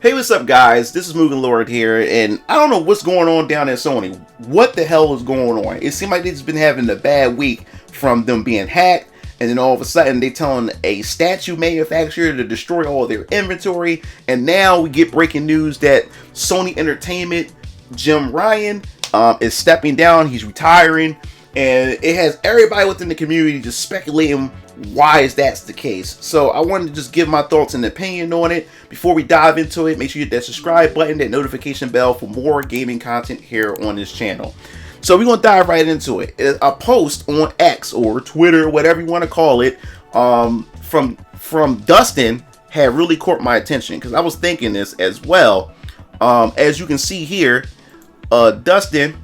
Hey, what's up, guys? This is MugenLord here, and I don't know what's going on down at Sony. What the hell is going on? It seems like they've just been having a bad week from them being hacked, and then all of a sudden they telling a statue manufacturer to destroy all their inventory, and now we get breaking news that Sony Entertainment, Jim Ryan, is stepping down. He's retiring, and it has everybody within the community just speculating why is that the case. So I wanted to just give my thoughts and opinion on it. Before we dive into it, make sure you hit that subscribe button, that notification bell for more gaming content here on this channel. So we're going to dive right into it. A post on X or Twitter, whatever you want to call it, from Dustin had really caught my attention because I was thinking this as well. As you can see here, Dustin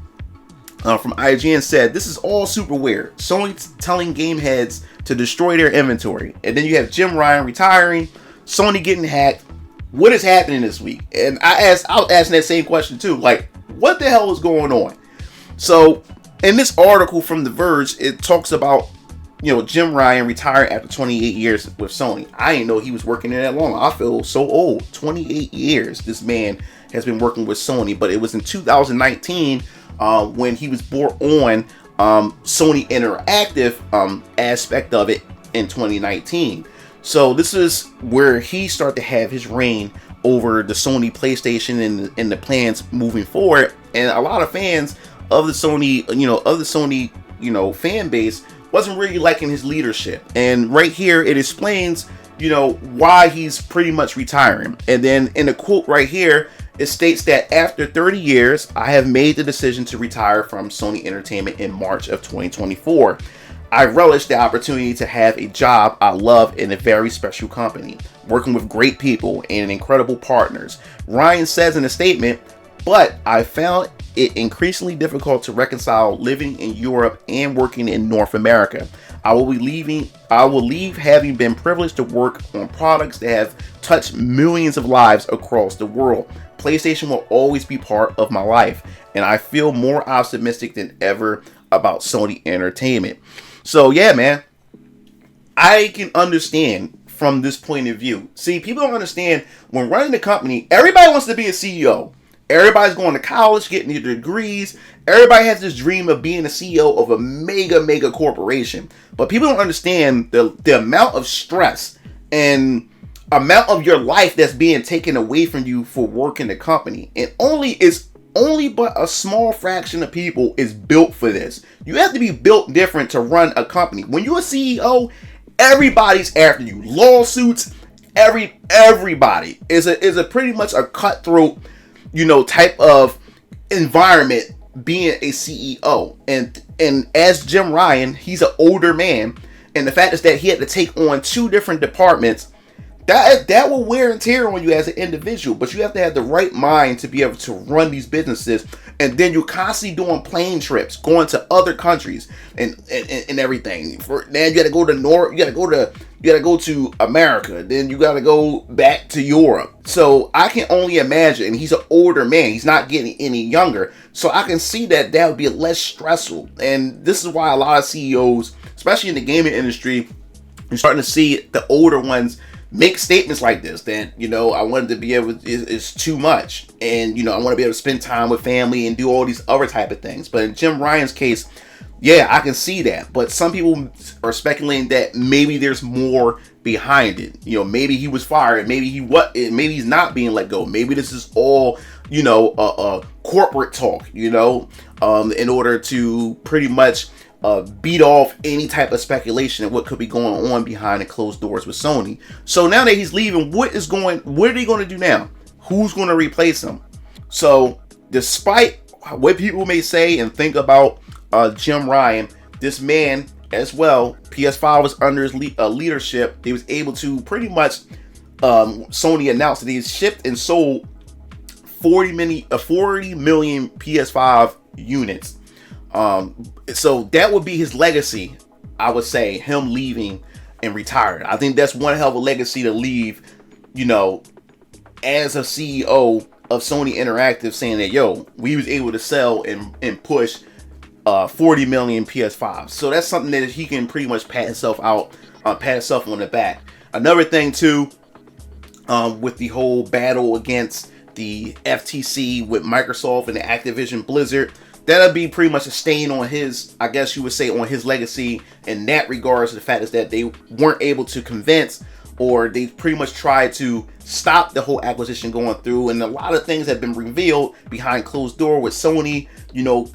from IGN said, "This is all super weird. Sony's telling game heads to destroy their inventory." And then you have Jim Ryan retiring, Sony getting hacked. What is happening this week? And I was asking that same question too. Like, what the hell is going on? So in this article from The Verge, it talks about, Jim Ryan retired after 28 years with Sony. I didn't know he was working there that long. I feel so old. 28 years this man has been working with Sony. But it was in 2019 when he was brought on Sony Interactive aspect of it in 2019. So this is where he started to have his reign over the Sony PlayStation and the plans moving forward. And a lot of fans of the Sony, fan base wasn't really liking his leadership. And right here it explains, why he's pretty much retiring. And then in the quote right here, it states that after 30 years, I have made the decision to retire from Sony Entertainment in March of 2024. I relish the opportunity to have a job I love in a very special company, working with great people and incredible partners. Ryan says in a statement, "But I found it increasingly difficult to reconcile living in Europe and working in North America. I will leave having been privileged to work on products that have touched millions of lives across the world. PlayStation will always be part of my life, and I feel more optimistic than ever about Sony Entertainment." So yeah, man, I can understand from this point of view. See, people don't understand when running a company, everybody wants to be a CEO. Everybody's going to college, getting their degrees. Everybody has this dream of being a CEO of a mega corporation. But people don't understand the amount of stress and amount of your life that's being taken away from you for working the company. And only but a small fraction of people is built for this. You have to be built different to run a company. When you're a CEO, everybody's after you. Lawsuits, everybody is a pretty much a cutthroat, type of environment being a CEO. And as Jim Ryan, he's an older man, and the fact is that he had to take on two different departments. That will wear and tear on you as an individual, but you have to have the right mind to be able to run these businesses. And then you're constantly doing plane trips, going to other countries and everything. Now you got to go to North, you got to go to America, then you got to go back to Europe. So I can only imagine. And he's an older man; he's not getting any younger. So I can see that would be less stressful. And this is why a lot of CEOs, especially in the gaming industry, you're starting to see the older ones make statements like this, that, I wanted to be able, it's too much. And, I want to be able to spend time with family and do all these other type of things. But in Jim Ryan's case, yeah, I can see that. But some people are speculating that maybe there's more behind it. Maybe he was fired. Maybe he's not being let go. Maybe this is all, corporate talk, in order to pretty much beat off any type of speculation of what could be going on behind the closed doors with Sony. So now that he's leaving, what are they going to do now? Who's going to replace him? So despite what people may say and think about Jim Ryan, this man as well, PS5 was under his leadership. He was able to pretty much, Sony announced that he's shipped and sold 40 million PS5 units. So that would be his legacy, I would say, him leaving and retiring. I think that's one hell of a legacy to leave, as a CEO of Sony Interactive, saying that, we was able to sell and push 40 million PS5s. So that's something that he can pretty much pat himself on the back. Another thing too, with the whole battle against the FTC with Microsoft and the Activision Blizzard. That'll be pretty much a stain on his, I guess you would say, on his legacy in that regards. The fact is that they weren't able to convince, or they pretty much tried to stop the whole acquisition going through, and a lot of things have been revealed behind closed door with Sony,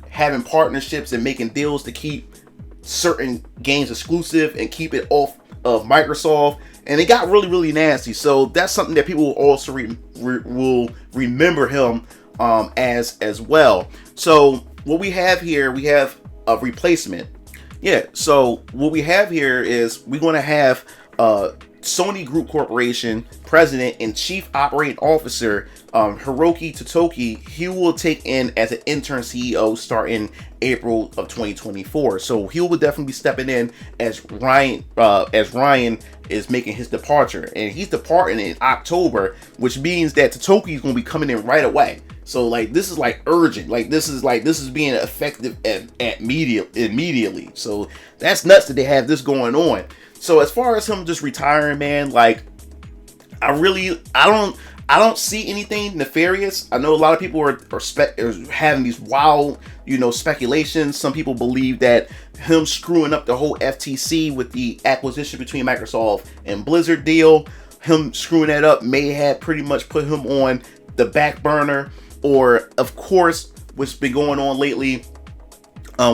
having partnerships and making deals to keep certain games exclusive and keep it off of Microsoft, and it got really, really nasty. So that's something that people will also will remember him as well. So what we have here, we have a replacement. Yeah, so what we have here is we're going to have Sony Group Corporation President and Chief Operating Officer Hiroki Totoki. He will take in as an intern CEO starting April of 2024. So he will definitely be stepping in as Ryan is making his departure, and he's departing in October, which means that Totoki is going to be coming in right away. So like this is like urgent, this is being effective immediately. So that's nuts that they have this going on. So as far as him just retiring, man, like I don't see anything nefarious. I know a lot of people are having these wild, speculations. Some people believe that him screwing up the whole FTC with the acquisition between Microsoft and Blizzard deal, him screwing that up may have pretty much put him on the back burner. Or, of course, what's been going on lately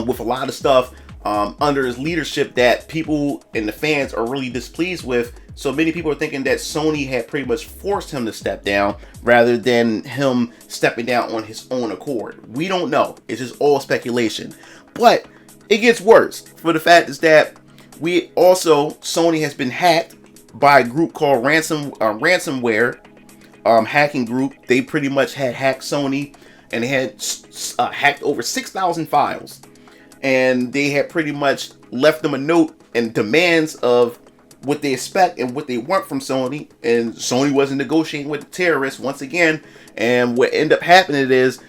with a lot of stuff under his leadership that people and the fans are really displeased with. So many people are thinking that Sony had pretty much forced him to step down rather than him stepping down on his own accord. We don't know. It's just all speculation. But it gets worse. For the fact is that Sony has been hacked by a group called ransomware. Hacking group. They pretty much had hacked Sony, and they had hacked over 6,000 files, and they had pretty much left them a note and demands of what they expect and what they want from Sony, and Sony wasn't negotiating with the terrorists once again. And what ended up happening is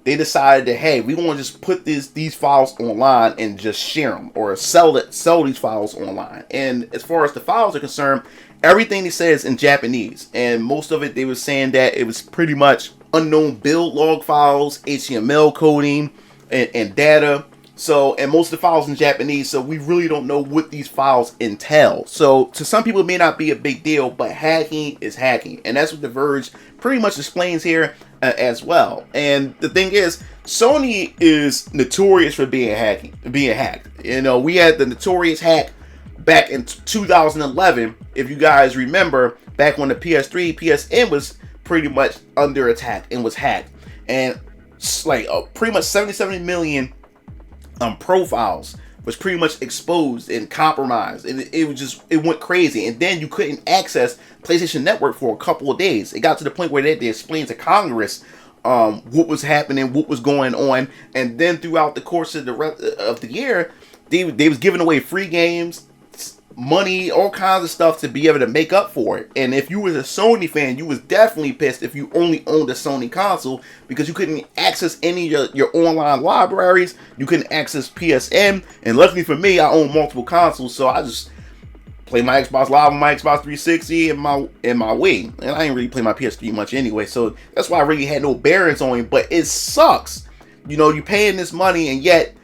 they decided that, hey, we want to just put these files online and just share them or sell these files online. And as far as the files are concerned, everything they said is in Japanese, and most of it they were saying that it was pretty much unknown build log files, HTML coding, and data. So, and most of the files in Japanese, so we really don't know what these files entail. So to some people it may not be a big deal, but hacking is hacking, and that's what The Verge pretty much explains here as well. And the thing is, Sony is notorious for being hacked. We had the notorious hack back in 2011, if you guys remember, back when the PS3, PSN was pretty much under attack and was hacked, and like pretty much 77 million profiles was pretty much exposed and compromised, and it went crazy. And then you couldn't access PlayStation Network for a couple of days. It got to the point where they had to explain to Congress what was happening, what was going on, and then throughout the course of the rest of the year, they was giving away free games, money, all kinds of stuff to be able to make up for it. And if you was a Sony fan, you was definitely pissed if you only owned a Sony console, because you couldn't access any of your online libraries, you couldn't access PSN. And luckily for me, I own multiple consoles, so I just play my Xbox Live on my Xbox 360 and my Wii, and I ain't really play my PS3 much anyway, so that's why I really had no bearings on it. But it sucks, you paying this money and yet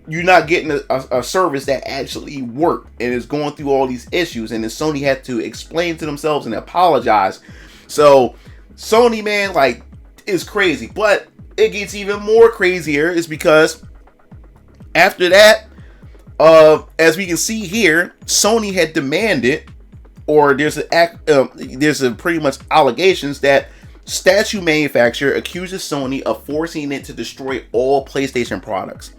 you're not getting a service that actually worked, and is going through all these issues, and then Sony had to explain to themselves and apologize. So Sony, man, like, is crazy. But it gets even more crazier is because after that, as we can see here, Sony had demanded, or there's a pretty much allegations that statue manufacturer accuses Sony of forcing it to destroy all PlayStation products.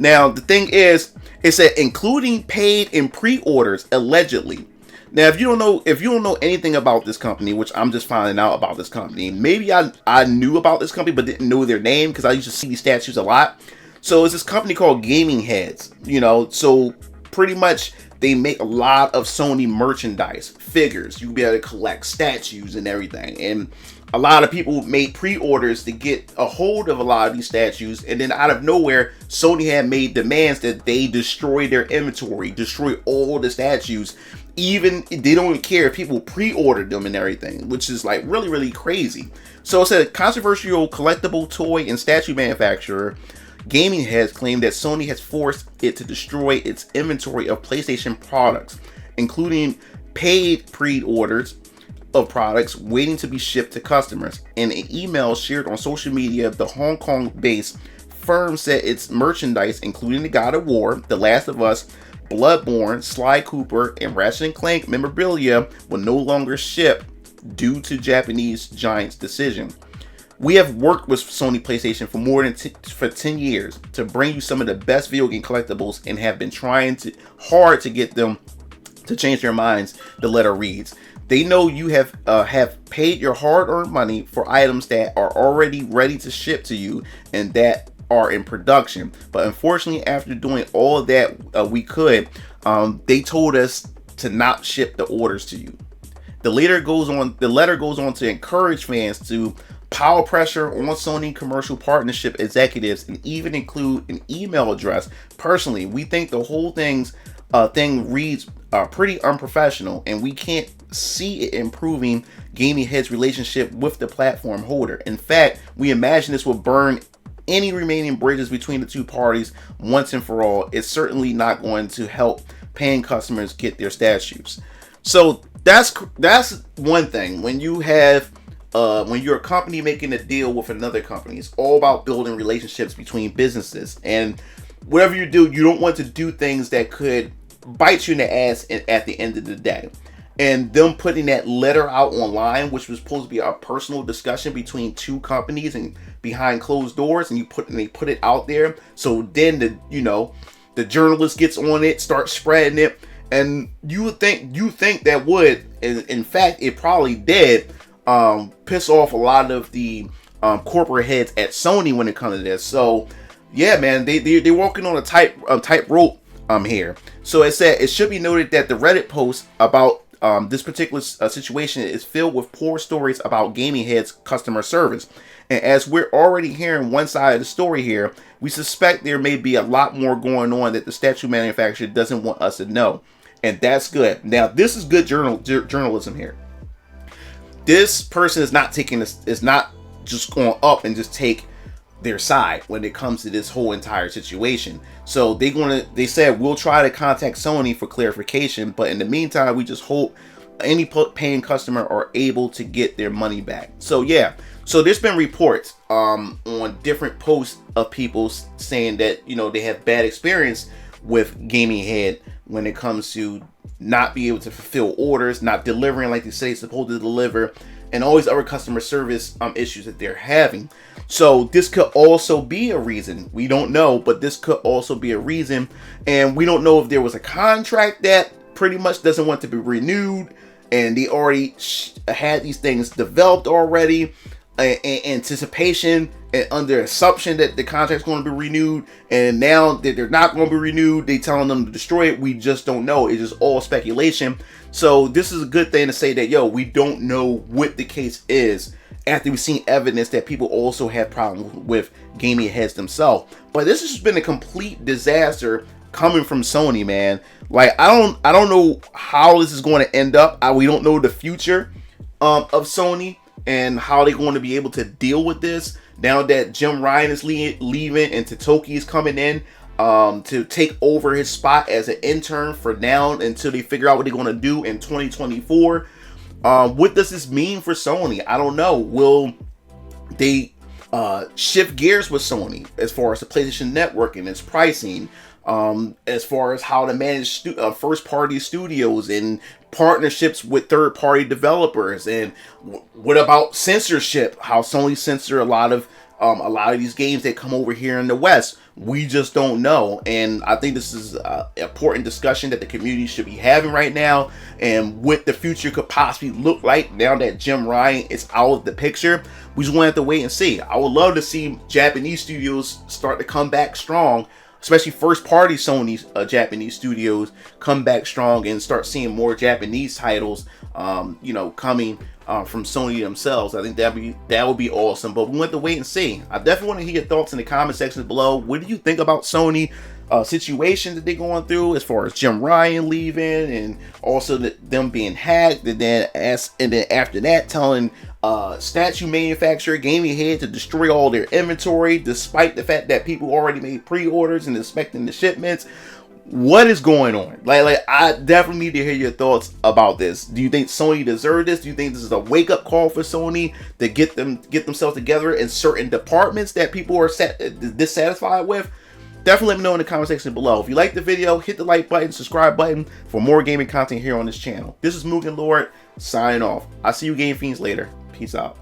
Now, the thing is, it said including paid and pre-orders, allegedly. Now, if you don't know anything about this company, which I'm just finding out about this company, maybe I knew about this company but didn't know their name because I used to see these statues a lot. So it's this company called Gaming Heads, so pretty much they make a lot of Sony merchandise, figures. You'll be able to collect statues and everything. And a lot of people made pre-orders to get a hold of a lot of these statues, and then out of nowhere, Sony had made demands that they destroy their inventory, destroy all the statues, Even they don't even care if people pre-ordered them and everything, which is like really, really crazy. So it's a controversial collectible toy and statue manufacturer, Gaming Heads, claimed that Sony has forced it to destroy its inventory of PlayStation products, including paid pre-orders of products waiting to be shipped to customers. In an email shared on social media, the Hong Kong-based firm said its merchandise, including the God of War, The Last of Us, Bloodborne, Sly Cooper, and Ratchet & Clank memorabilia will no longer ship due to Japanese giant's decision. We have worked with Sony PlayStation for more than 10 years to bring you some of the best video game collectibles and have been trying hard to get them to change their minds, the letter reads. They know you have paid your hard-earned money for items that are already ready to ship to you and that are in production, but unfortunately, after doing all that we could, they told us to not ship the orders to you. The letter goes on to encourage fans to pile pressure on Sony commercial partnership executives and even include an email address. Personally, we think the whole thing reads pretty unprofessional, and we can't see it improving Gaming Head's relationship with the platform holder. In fact, we imagine this will burn any remaining bridges between the two parties once and for all. It's certainly not going to help paying customers get their statues. So that's one thing. When you have when you're a company making a deal with another company, it's all about building relationships between businesses. And whatever you do, you don't want to do things that could bite you in the ass at the end of the day. And them putting that letter out online, which was supposed to be a personal discussion between two companies and behind closed doors, and they put it out there. So then the journalist gets on it, starts spreading it, and you think that would, in fact, it probably did piss off a lot of the corporate heads at Sony when it comes to this. So yeah, man, they're walking on a tight rope here. So it said it should be noted that the Reddit post about this particular situation is filled with poor stories about Gaming Head's customer service. And as we're already hearing one side of the story here, we suspect there may be a lot more going on that the statue manufacturer doesn't want us to know. And that's good. Now, this is good journalism here. This person is not just going up and just take their side when it comes to this whole entire situation. So they said we'll try to contact Sony for clarification, but in the meantime, we just hope any paying customer are able to get their money back. So yeah, so there's been reports on different posts of people saying that they have bad experience with Gaming Head when it comes to not being able to fulfill orders, not delivering like they say it's supposed to deliver, and all these other customer service issues that they're having. So this could also be a reason. We don't know, but this could also be a reason. And we don't know if there was a contract that pretty much doesn't want to be renewed, and they already had these things developed already in anticipation and under assumption that the contract's going to be renewed, and now that they're not going to be renewed, they telling them to destroy it. We just don't know. It's just all speculation. So this is a good thing to say that, we don't know what the case is after we've seen evidence that people also have problems with Gaming Heads themselves. But this has been a complete disaster coming from Sony, man. Like, I don't know how this is going to end up. We don't know the future of Sony and how they're going to be able to deal with this now that Jim Ryan is leaving and Totoki is coming in to take over his spot as an intern for now until they figure out what they're going to do in 2024. What does this mean for Sony? I don't know. Will they shift gears with Sony as far as the PlayStation Network and its pricing? As far as how to manage first-party studios and partnerships with third-party developers, and what about censorship? How Sony censor a lot of these games that come over here in the West? We just don't know, and I think this is an important discussion that the community should be having right now, and what the future could possibly look like now that Jim Ryan is out of the picture. We just want to have to wait and see. I would love to see Japanese studios start to come back strong, especially first-party Sony's Japanese studios come back strong and start seeing more Japanese titles, coming from Sony themselves. I think that would be awesome. But we want to wait and see. I definitely want to hear your thoughts in the comment section below. What do you think about Sony situation that they're going through, as far as Jim Ryan leaving, and also them being hacked, and then after that telling statue manufacturer Gaming Head to destroy all their inventory, despite the fact that people already made pre-orders and expecting the shipments. What is going on? Like I definitely need to hear your thoughts about this. Do you think Sony deserved this? Do you think this is a wake-up call for Sony to get themselves together in certain departments that people are dissatisfied with? Definitely let me know in the comment section below. If you like the video, hit the like button, subscribe button for more gaming content here on this channel. This is MugenLord signing off. I'll see you game fiends later. Peace out.